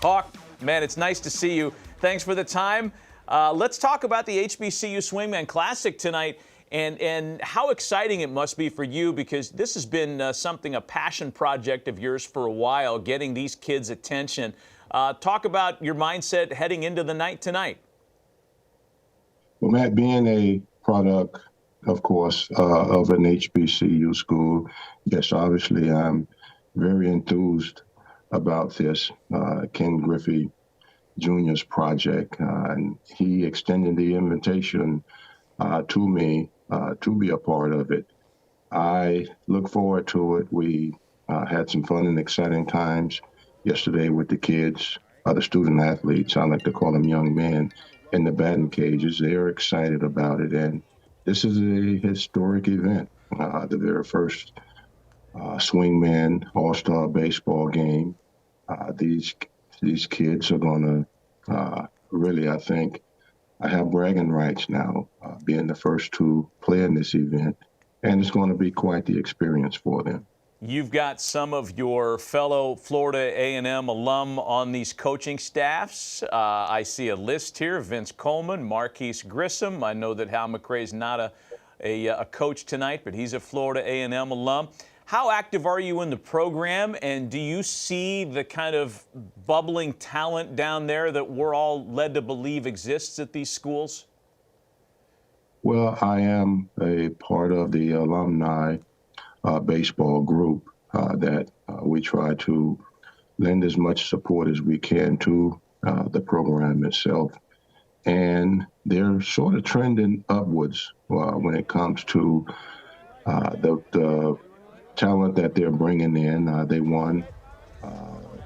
Hawk, man, it's nice to see you. Thanks for the time. Let's talk about the HBCU Swingman Classic tonight and how exciting it must be for you, because this has been a passion project of yours for a while, getting these kids' attention. Talk about your mindset heading into the night tonight. Well, Matt, being a product, of course, of an HBCU school, yes, obviously I'm very enthused about this Ken Griffey Jr.'s project. And he extended the invitation to me to be a part of it. I look forward to it. We had some fun and exciting times yesterday with the kids, the student athletes. I like to call them young men in the batting cages. They're excited about it. And this is a historic event, the very first Swingman All-Star baseball game. These kids are going to really, I think, have bragging rights now, being the first to play in this event, and it's going to be quite the experience for them. You've got some of your fellow Florida A&M alum on these coaching staffs. I see a list here: Vince Coleman, Marquise Grissom. I know that Hal McRae's not a coach tonight, but he's a Florida A&M alum. How active are you in the program, and do you see the kind of bubbling talent down there that we're all led to believe exists at these schools? Well, I am a part of the alumni baseball group that we try to lend as much support as we can to the program itself. And they're sort of trending upwards when it comes to the talent that they're bringing in. They won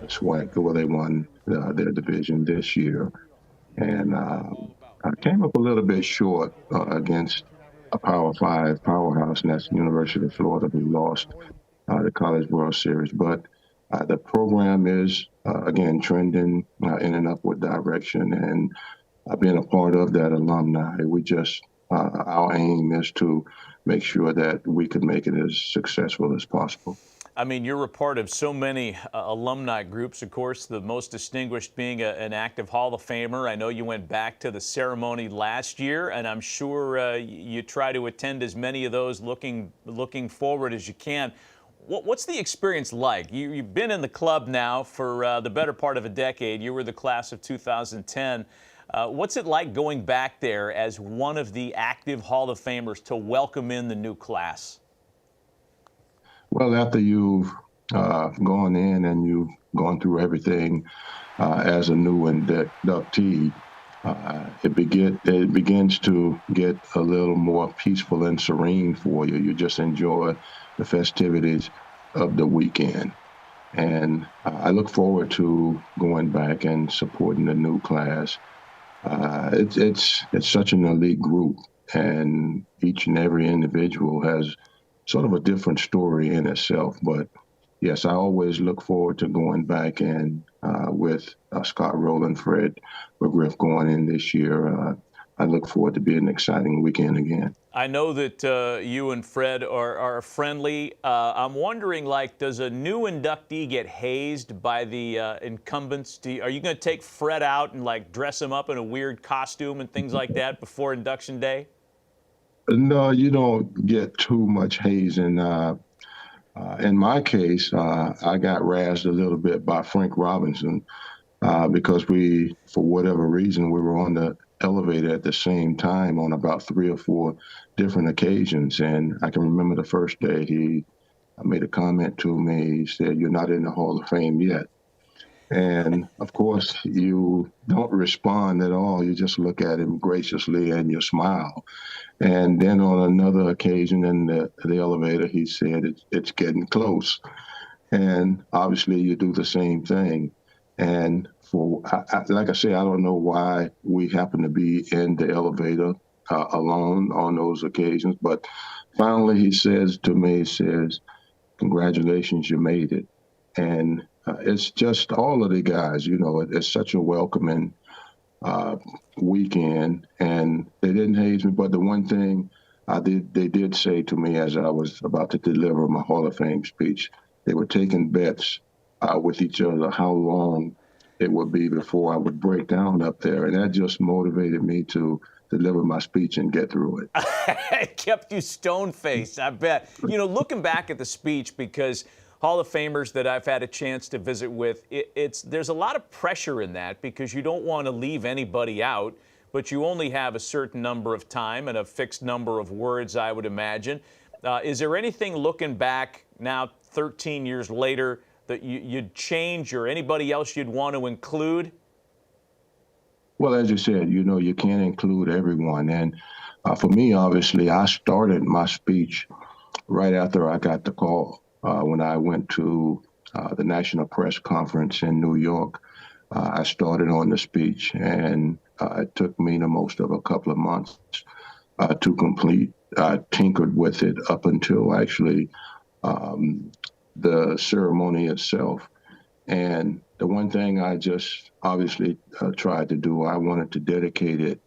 they won their division this year, and I came up a little bit short against a Power 5 powerhouse, and that's the University of Florida, who lost the College World Series. But the program is again trending in an upward direction, and being a part of that alumni, we just our aim is to make sure that we could make it as successful as possible. I mean, you're a part of so many alumni groups, of course, the most distinguished being an active Hall of Famer. I know you went back to the ceremony last year, and I'm sure you try to attend as many of those looking forward as you can. What's the experience like? You've been in the club now for the better part of a decade. You were the class of 2010. What's it like going back there as one of the active Hall of Famers to welcome in the new class? Well, after you've gone in and you've gone through everything as a new inductee, it begins to get a little more peaceful and serene for you. You just enjoy the festivities of the weekend. And I look forward to going back and supporting the new class. It's such an elite group, and each and every individual has sort of a different story in itself. But yes, I always look forward to going back, and with Scott Rowland, Fred McGriff going in this year, I look forward to being an exciting weekend again. I know that you and Fred are friendly. I'm wondering, does a new inductee get hazed by the incumbents? Are you going to take Fred out and dress him up in a weird costume and things like that before induction day? No, you don't get too much hazing. In my case, I got razzed a little bit by Frank Robinson because for whatever reason, we were on the elevator at the same time on about 3 or 4 different occasions. And I can remember the first day he made a comment to me. He said, "You're not in the Hall of Fame yet." And of course, you don't respond at all. You just look at him graciously and you smile. And then on another occasion in the elevator, he said, it's getting close. And obviously you do the same thing. And like I say, I don't know why we happen to be in the elevator alone on those occasions. But finally he says to me, "Congratulations, you made it." And it's just all of the guys, it's such a welcoming weekend, and they didn't haze me. But the one thing they did say to me as I was about to deliver my Hall of Fame speech, they were taking bets with each other how long it would be before I would break down up there. And that just motivated me to deliver my speech and get through it. It kept you stone-faced, I bet. You know, looking back at the speech, because Hall of Famers that I've had a chance to visit with, there's a lot of pressure in that because you don't want to leave anybody out, but you only have a certain number of time and a fixed number of words, I would imagine. Is there anything looking back now, 13 years later, that you'd change or anybody else you'd want to include? Well, as you said, you know, you can't include everyone. And for me, obviously, I started my speech right after I got the call when I went to the National Press Conference in New York. I started on the speech, and it took me the most of a couple of months to complete. I tinkered with it up until actually the ceremony itself. And the one thing I just obviously tried to do, I wanted to dedicate it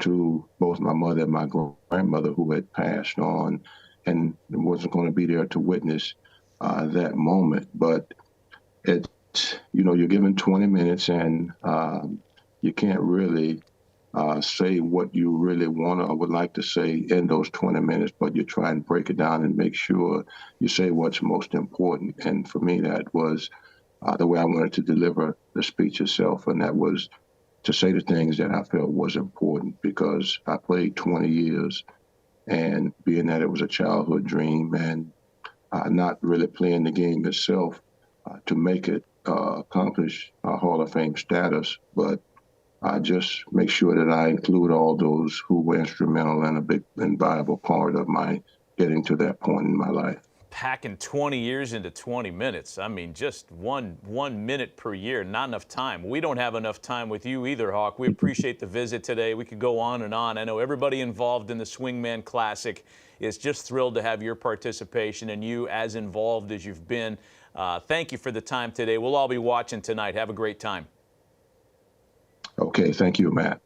to both my mother and my grandmother who had passed on and wasn't going to be there to witness that moment. But it's, you know, you're given 20 minutes and you can't really say what you really want or would like to say in those 20 minutes, but you try and break it down and make sure you say what's most important. And for me, that was the way I wanted to deliver the speech itself, and that was to say the things that I felt was important because I played 20 years, and being that it was a childhood dream and not really playing the game itself to make it accomplish Hall of Fame status, but just make sure that I include all those who were instrumental and a big and viable part of my getting to that point in my life. Packing 20 years into 20 minutes. I mean, just one minute per year, not enough time. We don't have enough time with you either, Hawk. We appreciate the visit today. We could go on and on. I know everybody involved in the Swingman Classic is just thrilled to have your participation and you as involved as you've been. Thank you for the time today. We'll all be watching tonight. Have a great time. Okay, thank you, Matt.